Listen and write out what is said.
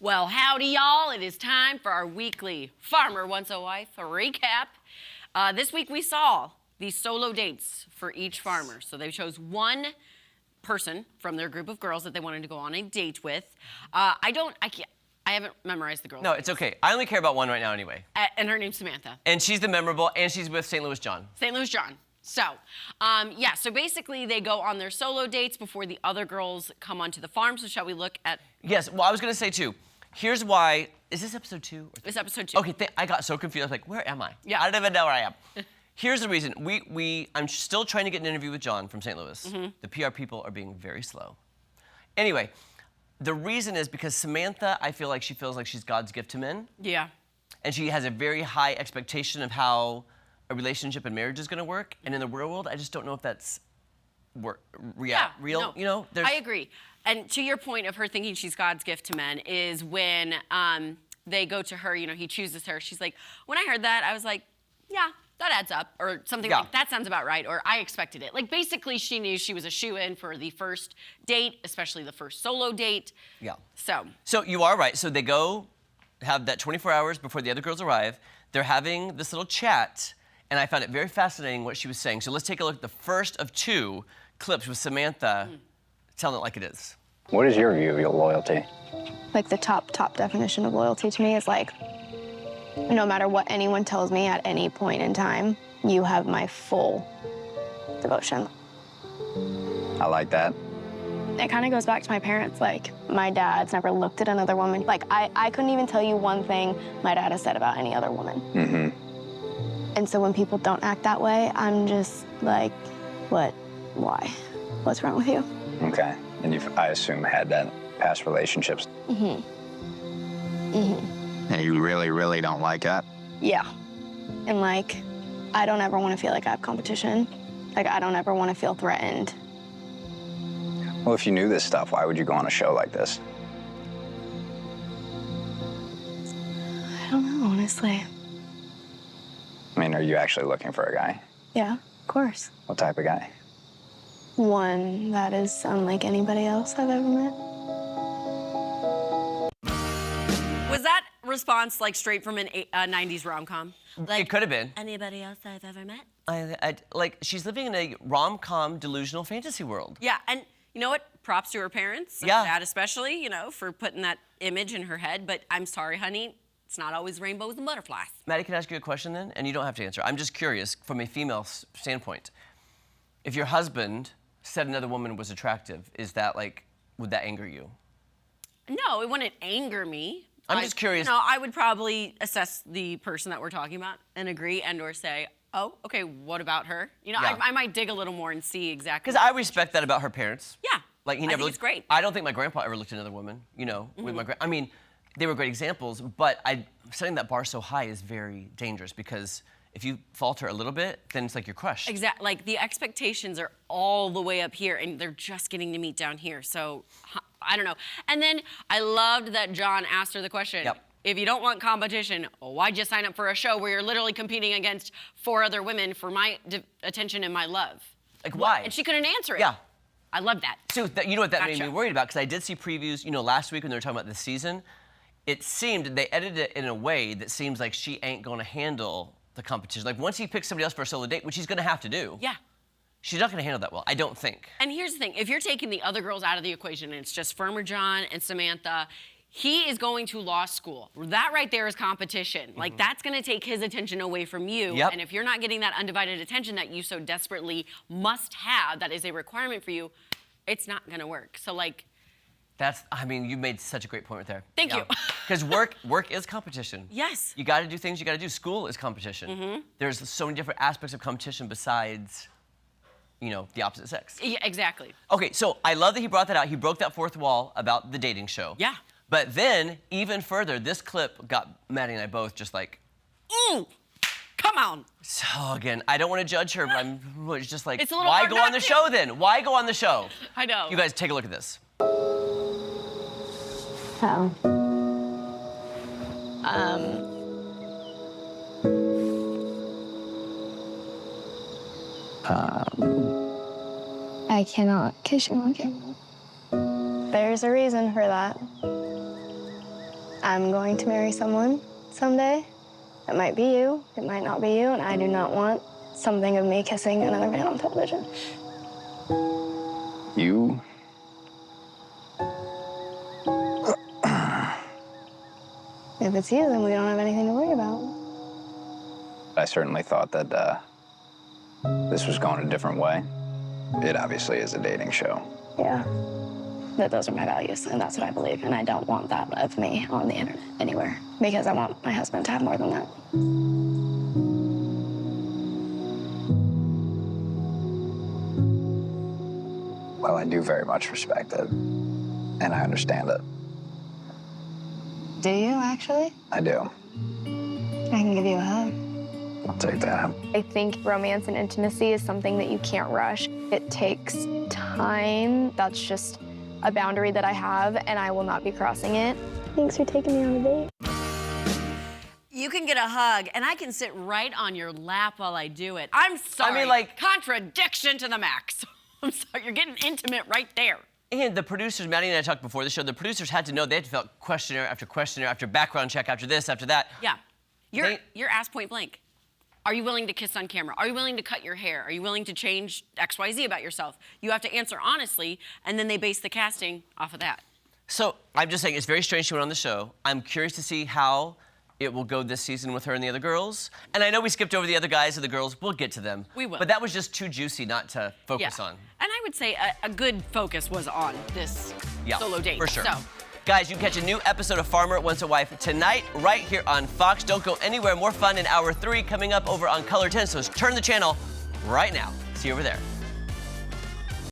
Well, howdy, y'all. It is time for our weekly Farmer Wants a Wife recap. This week we saw these solo dates for each farmer. So they chose one person from their group of girls that they wanted to go on a date with. I haven't memorized the girl. No, it's okay. I only care about one right now anyway. And her name's Samantha. And she's the memorable, and she's with St. Louis John. St. Louis John. So, yeah, so basically they go on their solo dates before the other girls come onto the farm. So shall we look at... Yes, well, I was going to say, too, here's why... Is this episode 2? It's episode 2. Okay, I got so confused. I was like, where am I? Yeah. I don't even know where I am. Here's the reason. I'm still trying to get an interview with John from St. Louis. Mm-hmm. The PR people are being very slow. Anyway, the reason is because Samantha, I feel like she feels like she's God's gift to men. Yeah. And she has a very high expectation of how a relationship and marriage is going to work. And in the real world, I just don't know if that's real. No, you know, I agree. And to your point of her thinking she's God's gift to men is when they go to her, you know, he chooses her. She's like, when I heard that, I was like, yeah, that adds up. Or something like, that sounds about right. Or I expected it. Like, basically, she knew she was a shoo-in for the first date, especially the first solo date. Yeah. So you are right. So they go have that 24 hours before the other girls arrive. They're having this little chat. And I found it very fascinating what she was saying. So let's take a look at the first of 2 clips with Samantha telling it like it is. What is your view of your loyalty? Like the top definition of loyalty to me is like, no matter what anyone tells me at any point in time, you have my full devotion. I like that. It kind of goes back to my parents. Like, my dad's never looked at another woman. Like, I couldn't even tell you one thing my dad has said about any other woman. Mm-hmm. And so when people don't act that way, I'm just like, what? Why? What's wrong with you? Okay. And you've, I assume, had that past relationships. Mm-hmm. Mm-hmm. And you really, really don't like that? Yeah. And, like, I don't ever want to feel like I have competition. Like, I don't ever want to feel threatened. Well, if you knew this stuff, why would you go on a show like this? I don't know, honestly. I mean, are you actually looking for a guy? Yeah, of course. What type of guy? One that is unlike anybody else I've ever met. was that response like straight from an 90s rom-com? Like, it could have been. Anybody else I've ever met? Like, she's living in a rom-com delusional fantasy world. Yeah, and you know what? Props to her parents, Yeah. Dad especially, you know, for putting that image in her head. But I'm sorry, honey, it's not always rainbows and butterflies. Maddie, can I ask you a question then? And you don't have to answer. I'm just curious, from a female standpoint. If your husband said another woman was attractive, is that like, would that anger you? No, it wouldn't anger me. I'm just curious. No, I would probably assess the person that we're talking about and agree and or say, oh, okay, what about her? You know, Yeah. I might dig a little more and see exactly. Because I respect that about her parents. Yeah, Like, he I never think looked, it's great. I don't think my grandpa ever looked at another woman, you know, with my I mean, they were great examples, but setting that bar so high is very dangerous because if you falter a little bit, then it's like you're crushed. Exactly. Like, the expectations are all the way up here, and they're just getting to meet down here. So, I don't know. And then I loved that John asked her the question. Yep. If you don't want competition, why'd you sign up for a show where you're literally competing against 4 other women for my attention and my love? Like, why? And she couldn't answer it. Yeah. I love that. So, you know what that made Gotcha. me worried about? Because I did see previews, you know, last week when they were talking about this season. It seemed, they edited it in a way that seems like she ain't going to handle the competition. Like, once he picks somebody else for a solo date, which he's going to have to do. Yeah. She's not going to handle that well, I don't think. And here's the thing. If you're taking the other girls out of the equation and it's just Farmer John and Samantha, he is going to law school. That right there is competition. Like, that's going to take his attention away from you. Yep. And if you're not getting that undivided attention that you so desperately must have, that is a requirement for you, it's not going to work. So, like... I mean, you made such a great point right there. Thank you. Because work is competition. Yes. You got to do things you got to do. School is competition. There's so many different aspects of competition besides, you know, the opposite sex. Yeah, exactly. Okay, so I love that he brought that out. He broke that fourth wall about the dating show. Yeah. But then, even further, this clip got Maddie and I both just like... Come on. So, again, I don't want to judge her, but I'm just like, It's a little why hard go not on the to. show then? Why go on the show? I know. You guys, take a look at this. Oh. I cannot kiss you on camera. There's a reason for that. I'm going to marry someone someday. It might be you, it might not be you, and I do not want something of me kissing another man on television. You? If it's you, then we don't have anything to worry about. I certainly thought that this was going a different way. It obviously is a dating show. Yeah. That those are my values, and that's what I believe, and I don't want that of me on the internet anywhere, because I want my husband to have more than that. Well, I do very much respect it, and I understand it. Do you, actually? I do. I can give you a hug. I'll take that. I think romance and intimacy is something that you can't rush. It takes time. That's just a boundary that I have, and I will not be crossing it. Thanks for taking me on a date. You can get a hug, and I can sit right on your lap while I do it. I'm sorry. I mean, like- contradiction to the max. I'm sorry, you're getting intimate right there. And the producers, Maddie and I talked before the show, the producers had to know they had to fill out questionnaire after background check, after this, after that. Yeah. You're asked point blank. Are you willing to kiss on camera? Are you willing to cut your hair? Are you willing to change XYZ about yourself? You have to answer honestly, and then they base the casting off of that. So I'm just saying, it's very strange she went on the show. I'm curious to see how it will go this season with her and the other girls. And I know we skipped over the other guys and the girls. We'll get to them. We will. But that was just too juicy not to focus Yeah. on. And I would say a good focus was on this solo date. For sure. So. Guys, you can catch a new episode of Farmer Wants a Wife tonight, right here on Fox. Don't go anywhere. More fun in Hour 3 coming up over on Color 10. So turn the channel right now. See you over there.